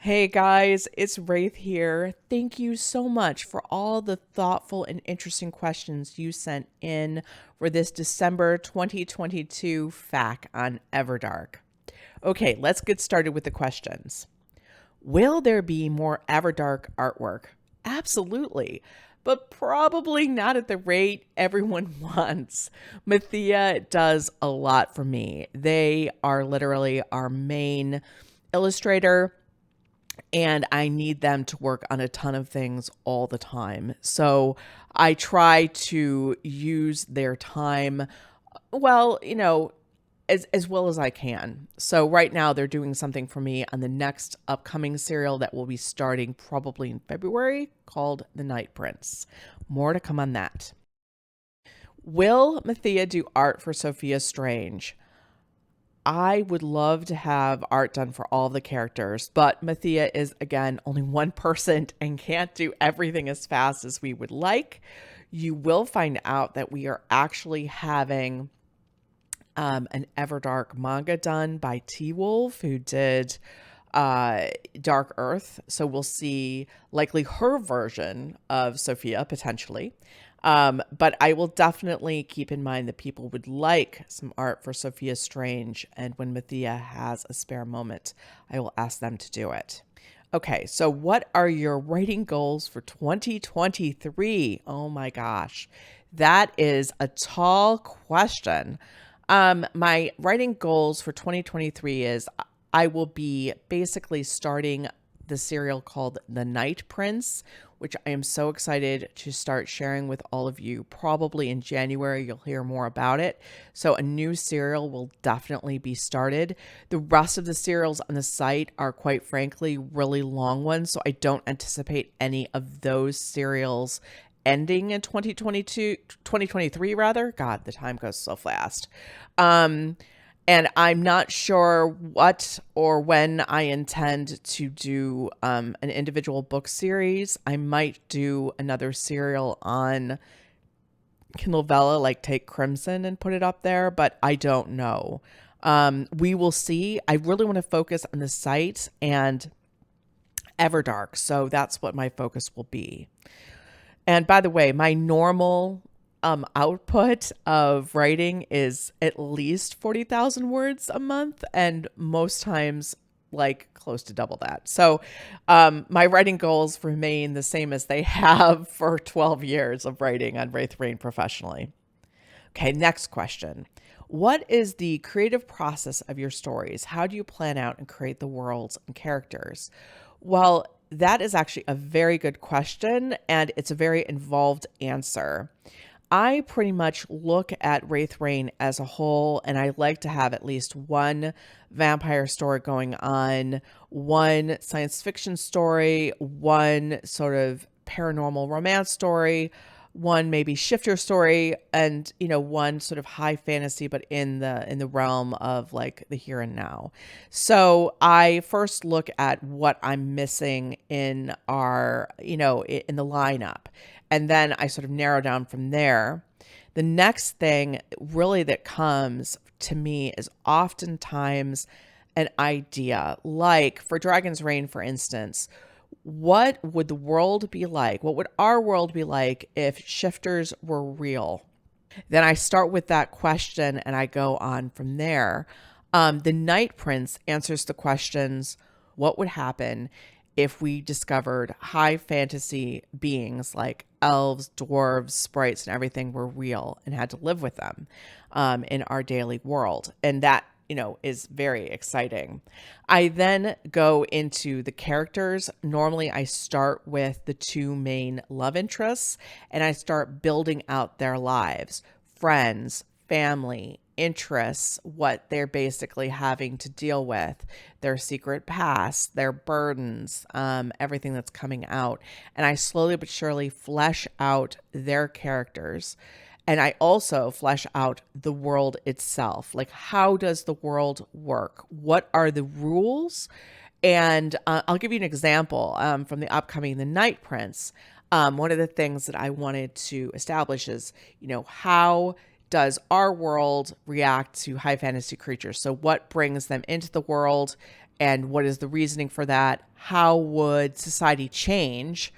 Hey guys, it's Raythe here. Thank you so much for all the thoughtful and interesting questions you sent in for this December 2022 FAQ on Everdark. Okay, let's get started with the questions. Will there be more Everdark artwork? Absolutely, but probably not at the rate everyone wants. Mathia does a lot for me. They are literally our main illustrator, and I need them to work on a ton of things all the time. So I try to use their time well, as well as I can. So right now they're doing something for me on the next upcoming serial that will be starting probably in February called The Night Prince. More to come on that. Will Mathia do art for Sophia Strange? I would love to have art done for all the characters, but Mathia is, again, only one person and can't do everything as fast as we would like. You will find out that we are actually having an Everdark manga done by T-Wolf, who did Dark Earth. So we'll see likely her version of Sophia potentially. But I will definitely keep in mind that people would like some art for Sophia Strange, and when Mathia has a spare moment, I will ask them to do it. Okay, so what are your writing goals for 2023? Oh my gosh, that is a tall question. My writing goals for 2023 is I will be basically starting the serial called The Night Prince, which I am so excited to start sharing with all of you. Probably in January, you'll hear more about it. So a new serial will definitely be started. The rest of the serials on the site are, quite frankly, really long ones. So I don't anticipate any of those serials ending in 2023 rather. God, the time goes so fast. And I'm not sure what or when I intend to do an individual book series. I might do another serial on Kindle Vella, like Take Crimson and put it up there, but I don't know. We will see. I really want to focus on the site and Everdark, so that's what my focus will be. And by the way, my normal output of writing is at least 40,000 words a month, and most times like close to double that. So my writing goals remain the same as they have for 12 years of writing on Raythe Rain professionally. Okay, next question. What is the creative process of your stories? How do you plan out and create the worlds and characters? Well, that is actually a very good question, and it's a very involved answer. I pretty much look at Raythe Rain as a whole, and I like to have at least one vampire story going on, one science fiction story, one sort of paranormal romance story, one maybe shifter story, and one sort of high fantasy but in the realm of like the here and now. So I first look at what I'm missing in our in the lineup, and then I sort of narrow down from there. The next thing really that comes to me is oftentimes an idea, like for Dragon's Reign, for instance. What would the world be like? What would our world be like if shifters were real? Then I start with that question and I go on from there. The Night Prince answers the questions: what would happen if we discovered high fantasy beings like elves, dwarves, sprites, and everything were real and had to live with them in our daily world? And that is very exciting. I then go into the characters. Normally, I start with the two main love interests and I start building out their lives, friends, family, interests, what they're basically having to deal with, their secret past, their burdens, everything that's coming out. And I slowly but surely flesh out their characters. And I also flesh out the world itself. Like, how does the world work? What are the rules? And I'll give you an example from the upcoming The Night Prince. One of the things that I wanted to establish is, how does our world react to high fantasy creatures? So what brings them into the world, and what is the reasoning for that? How would society change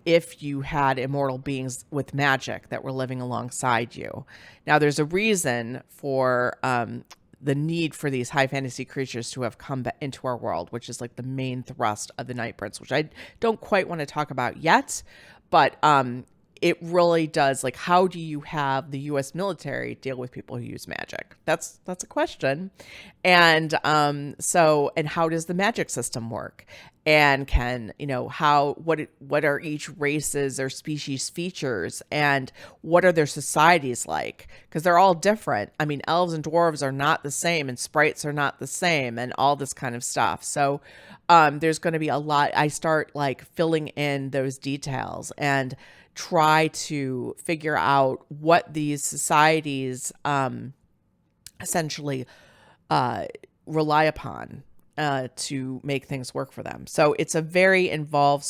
if you had immortal beings with magic that were living alongside you? Now, there's a reason for the need for these high fantasy creatures to have come into our world, which is like the main thrust of the Night Prince, which I don't quite want to talk about yet, but it really does. Like, how do you have the U.S. military deal with people who use magic? That's a question. And and how does the magic system work? And can, what are each race's or species features, and what are their societies like? Because they're all different. I mean, elves and dwarves are not the same, and sprites are not the same, and all this kind of stuff. So there's going to be a lot. I start like filling in those details and try to figure out what these societies essentially rely upon to make things work for them. So it's a very involved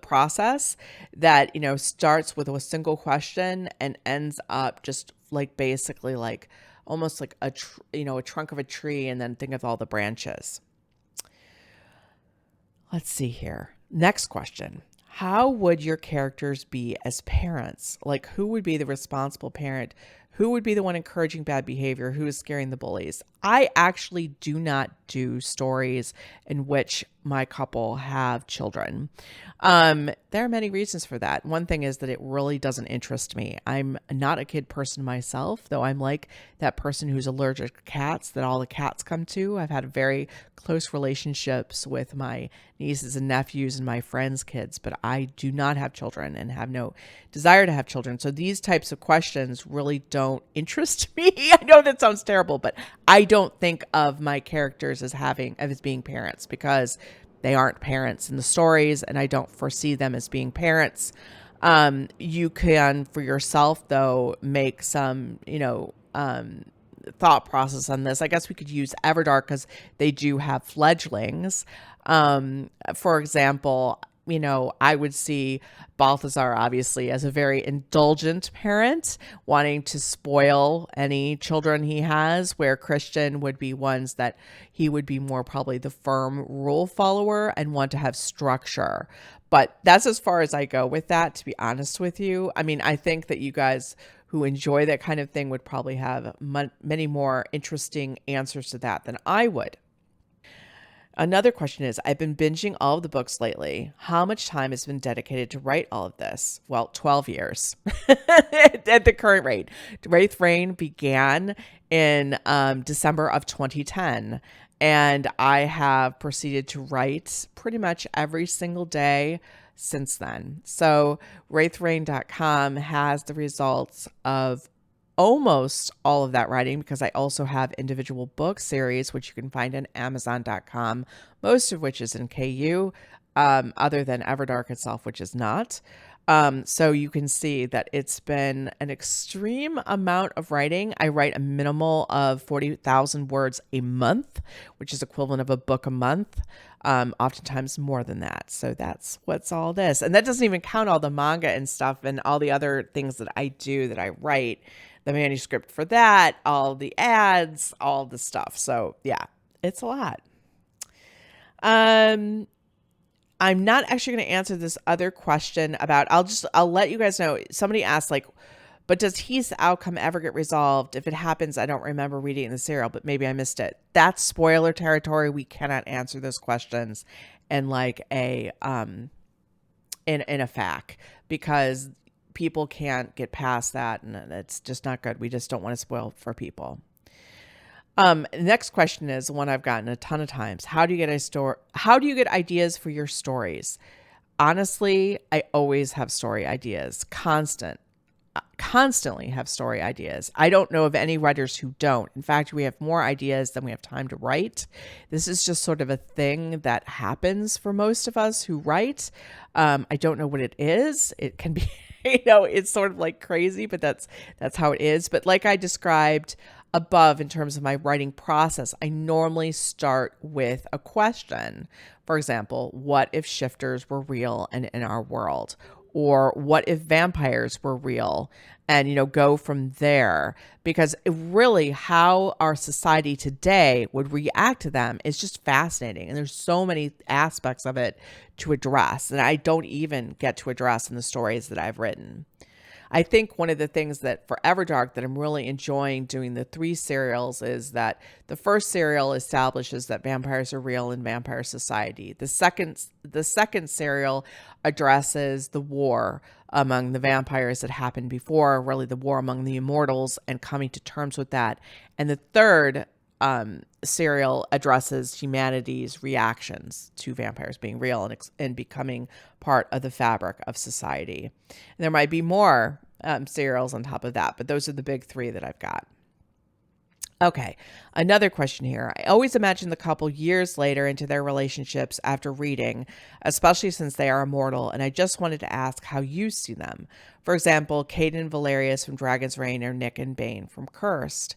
process that, starts with a single question and ends up just like basically like almost like a trunk of a tree, and then think of all the branches. Let's see here. Next question. How would your characters be as parents? Like, who would be the responsible parent? Who would be the one encouraging bad behavior? Who is scaring the bullies? I actually do not do stories in which my couple have children. There are many reasons for that. One thing is that it really doesn't interest me. I'm not a kid person myself, though I'm like that person who's allergic to cats that all the cats come to. I've had very close relationships with my nieces and nephews and my friends' kids, but I do not have children and have no desire to have children. So these types of questions really don't interest me. I know that sounds terrible, but I don't think of my characters as being parents, because they aren't parents in the stories, and I don't foresee them as being parents. You can, for yourself, though, make some, thought process on this. I guess we could use Everdark because they do have fledglings. For example, I would see Balthazar obviously as a very indulgent parent, wanting to spoil any children he has, where Christian would be ones that he would be more probably the firm rule follower and want to have structure. But that's as far as I go with that, to be honest with you. I mean, I think that you guys who enjoy that kind of thing would probably have many more interesting answers to that than I would. Another question is, I've been binging all of the books lately. How much time has been dedicated to write all of this? Well, 12 years at the current rate. Raythe Rain began in December of 2010, and I have proceeded to write pretty much every single day since then. So raytherain.com has the results of almost all of that writing, because I also have individual book series, which you can find on Amazon.com, most of which is in KU, other than Everdark itself, which is not. So you can see that it's been an extreme amount of writing. I write a minimal of 40,000 words a month, which is equivalent of a book a month, oftentimes more than that. So that's what's all this. And that doesn't even count all the manga and stuff and all the other things that I do, that I write, the manuscript for that, all the ads, all the stuff. So yeah, it's a lot. I'm not actually going to answer this other question about, I'll let you guys know. Somebody asked, like, but does Heath's outcome ever get resolved? If it happens, I don't remember reading the serial, but maybe I missed it. That's spoiler territory. We cannot answer those questions in like a in a FAQ, because people can't get past that, and it's just not good. We just don't want to spoil for people. Next question is one I've gotten a ton of times. How do you get ideas for your stories? Honestly, I always have story ideas. Constantly have story ideas. I don't know of any writers who don't. In fact, we have more ideas than we have time to write. This is just sort of a thing that happens for most of us who write. I don't know what it is. It can be, it's sort of like crazy, but that's how it is. But like I described above, in terms of my writing process, I normally start with a question. For example, what if shifters were real and in our world? or what if vampires were real, and go from there, because really how our society today would react to them is just fascinating, and there's so many aspects of it to address, and I don't even get to address in the stories that I've written. I think one of the things that for Everdark that I'm really enjoying doing the 3 serials is that the first serial establishes that vampires are real in vampire society. The second serial addresses the war among the vampires that happened before, really the war among the immortals, and coming to terms with that. And the third serial addresses humanity's reactions to vampires being real and becoming part of the fabric of society. And there might be more serials on top of that, but those are the big 3 that I've got. Okay, another question here. I always imagine the couple years later into their relationships after reading, especially since they are immortal, and I just wanted to ask how you see them. For example, Kate and Valerius from Dragon's Reign or Nick and Bane from Cursed.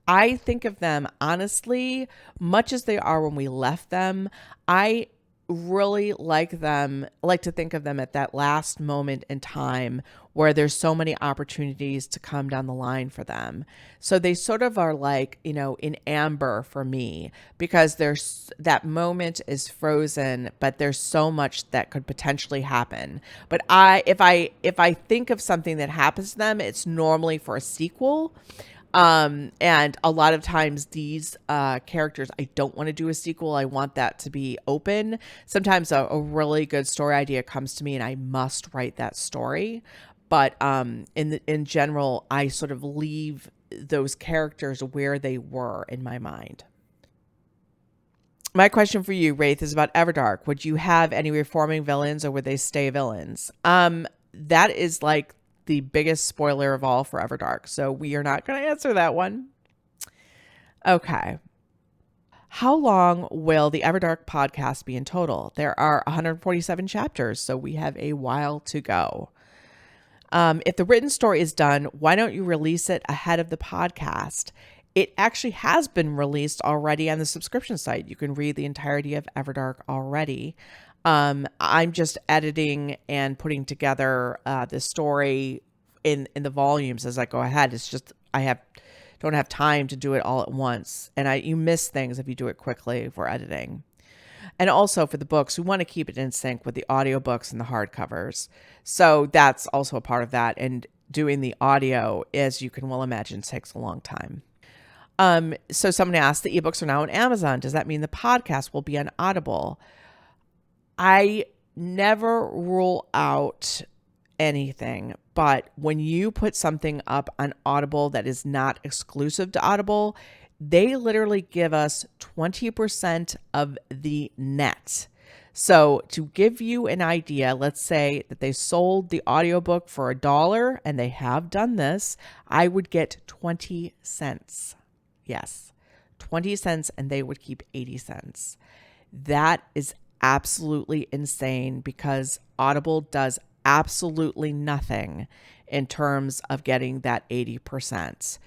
I think of them, honestly, much as they are when we left them. I really like to think of them at that last moment in time where there's so many opportunities to come down the line for them. So they sort of are like, in amber for me, because that moment is frozen, but there's so much that could potentially happen. But if I think of something that happens to them, it's normally for a sequel. And a lot of times these characters, I don't want to do a sequel. I want that to be open. Sometimes a really good story idea comes to me and I must write that story. But in general, I sort of leave those characters where they were in my mind. My question for you, Raythe, is about Everdark. Would you have any reforming villains, or would they stay villains? That is like the biggest spoiler of all for Everdark, so we are not going to answer that one. Okay. How long will the Everdark podcast be in total? There are 147 chapters, so we have a while to go. If the written story is done, why don't you release it ahead of the podcast? It actually has been released already on the subscription site. You can read the entirety of Everdark already. I'm just editing and putting together the story in the volumes as I go ahead. It's just don't have time to do it all at once, and you miss things if you do it quickly for editing. And also for the books, we want to keep it in sync with the audiobooks and the hardcovers. So that's also a part of that. And doing the audio, as you can well imagine, takes a long time. So someone asked, the ebooks are now on Amazon. Does that mean the podcast will be on Audible? I never rule out anything, but when you put something up on Audible that is not exclusive to Audible, they literally give us 20% of the net. So to give you an idea, let's say that they sold the audiobook for $1, and they have done this, I would get 20 cents. Yes, 20 cents, and they would keep 80 cents. That is absolutely insane, because Audible does absolutely nothing in terms of getting that 80%.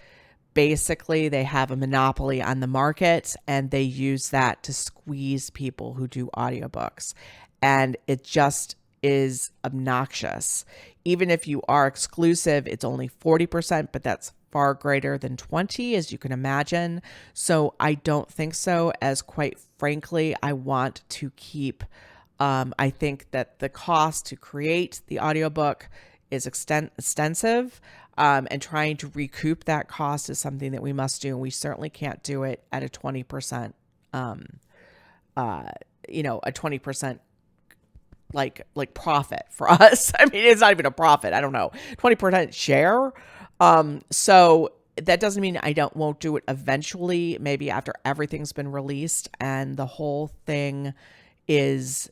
Basically, they have a monopoly on the market, and they use that to squeeze people who do audiobooks. And it just is obnoxious. Even if you are exclusive, it's only 40%, but that's far greater than 20, as you can imagine. So I don't think so, as quite frankly, I want to keep, I think that the cost to create the audiobook is extensive. And trying to recoup that cost is something that we must do. And we certainly can't do it at a 20%, a 20% like profit for us. I mean, it's not even a profit. I don't know, 20% share. So that doesn't mean I won't do it eventually, maybe after everything's been released and the whole thing is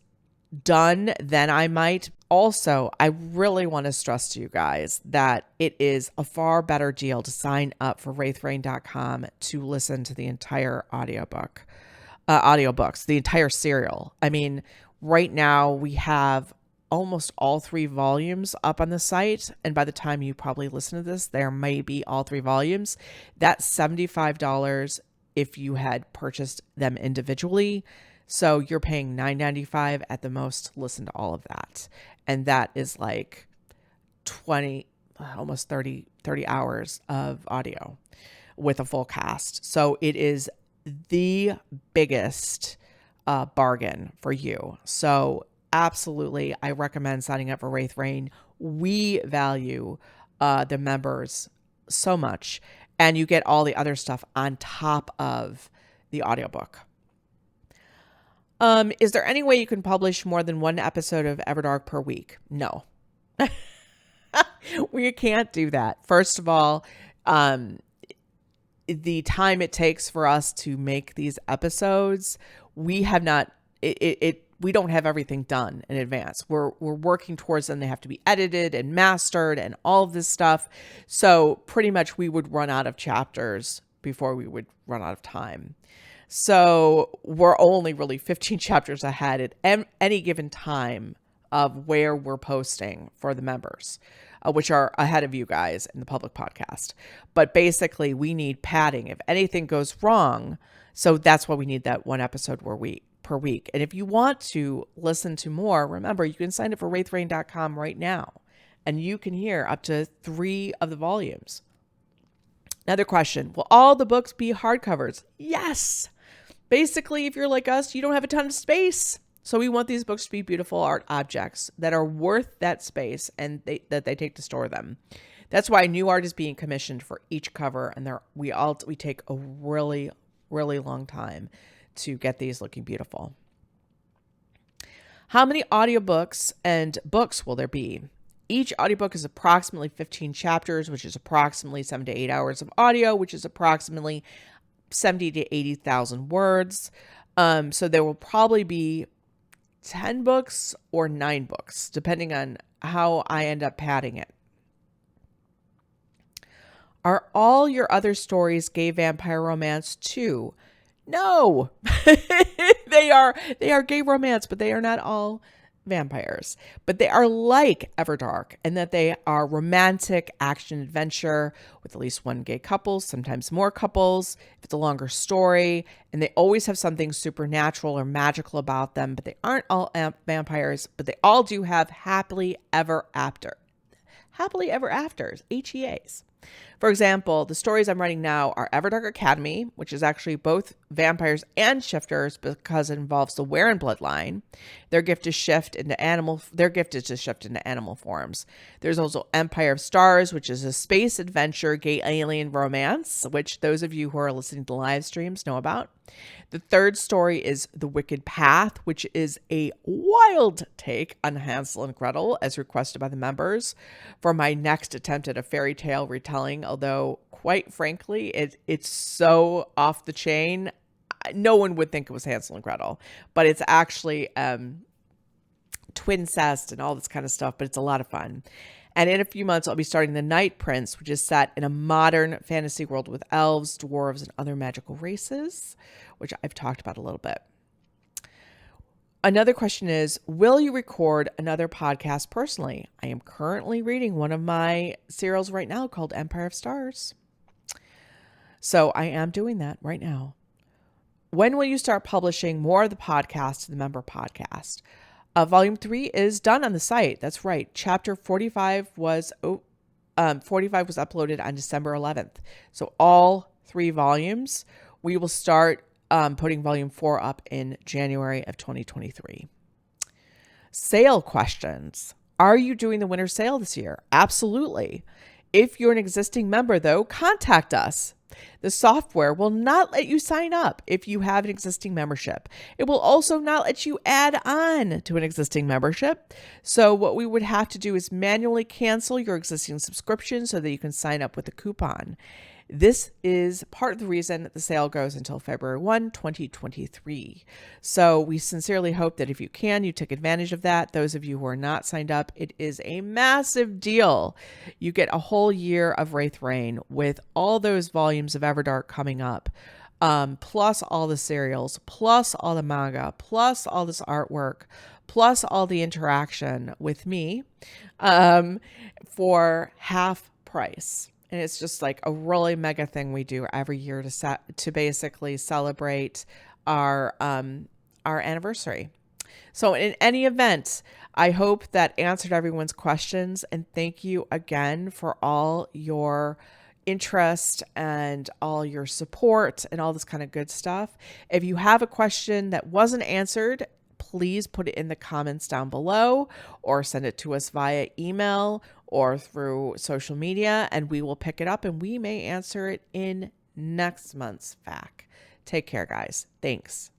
done, then I might. Also, I really want to stress to you guys that it is a far better deal to sign up for raytherain.com to listen to the entire audiobooks, the entire serial. I mean, right now we have almost all 3 volumes up on the site, and by the time you probably listen to this, there may be all 3 volumes. That's $75 if you had purchased them individually. So you're paying $9.95 at the most to listen to all of that. And that is like 20, almost 30 hours of audio with a full cast. So it is the biggest bargain for you. So absolutely, I recommend signing up for Raythe. We value the members so much, and you get all the other stuff on top of the audiobook. Is there any way you can publish more than one episode of Everdark per week? No. We can't do that. First of all, the time it takes for us to make these episodes, we have not, we don't have everything done in advance. We're working towards them. They have to be edited and mastered and all of this stuff. So pretty much we would run out of chapters before we would run out of time. So we're only really 15 chapters ahead at any given time of where we're posting for the members, which are ahead of you guys in the public podcast. But basically we need padding if anything goes wrong. So that's why we need that one episode per week. And if you want to listen to more, remember, you can sign up for raythe.com right now, and you can hear up to 3 of the volumes. Another question, will all the books be hardcovers? Yes. Basically, if you're like us, you don't have a ton of space. So we want these books to be beautiful art objects that are worth that space and that they take to store them. That's why new art is being commissioned for each cover, and we take a really, really long time to get these looking beautiful. How many audiobooks and books will there be? Each audiobook is approximately 15 chapters, which is approximately 7 to 8 hours of audio, which is approximately 70 to 80,000 words. So there will probably be 10 books or 9 books, depending on how I end up padding it. Are all your other stories gay vampire romance too? No, they are gay romance, but they are not all vampires. But they are like Everdark in that they are romantic action adventure with at least one gay couple, sometimes more couples if it's a longer story, and they always have something supernatural or magical about them. But they aren't all vampires, but they all do have happily ever afters, HEAs. For example, the stories I'm writing now are Everdark Academy, which is actually both vampires and shifters because it involves the Warren bloodline. Their gift is to shift into animal forms. There's also Empire of Stars, which is a space adventure gay alien romance, which those of you who are listening to live streams know about. The third story is The Wicked Path, which is a wild take on Hansel and Gretel as requested by the members for my next attempt at a fairy tale retelling, although quite frankly, it's so off the chain. No one would think it was Hansel and Gretel, but it's actually twincest and all this kind of stuff, but it's a lot of fun. And in a few months, I'll be starting The Night Prince, which is set in a modern fantasy world with elves, dwarves, and other magical races, which I've talked about a little bit. Another question is, will you record another podcast personally? I am currently reading one of my serials right now called Empire of Stars. So I am doing that right now. When will you start publishing more of the podcast to the member podcast? Volume 3 is done on the site. That's right. Chapter 45 was uploaded on December 11th. So all 3 volumes, we will start putting volume 4 up in January of 2023. Sale questions. Are you doing the winter sale this year? Absolutely. If you're an existing member, though, contact us. The software will not let you sign up if you have an existing membership. It will also not let you add on to an existing membership. So what we would have to do is manually cancel your existing subscription so that you can sign up with a coupon. This is part of the reason that the sale goes until February 1, 2023. So we sincerely hope that if you can, you take advantage of that. Those of you who are not signed up, it is a massive deal. You get a whole year of Raythe Reign with all those volumes of Everdark coming up, plus all the serials, plus all the manga, plus all this artwork, plus all the interaction with me for half price. And it's just like a really mega thing we do every year to basically celebrate our anniversary. So, in any event, I hope that answered everyone's questions. And thank you again for all your interest and all your support and all this kind of good stuff. If you have a question that wasn't answered, please put it in the comments down below or send it to us via email or through social media, and we will pick it up and we may answer it in next month's FAQ. Take care, guys. Thanks.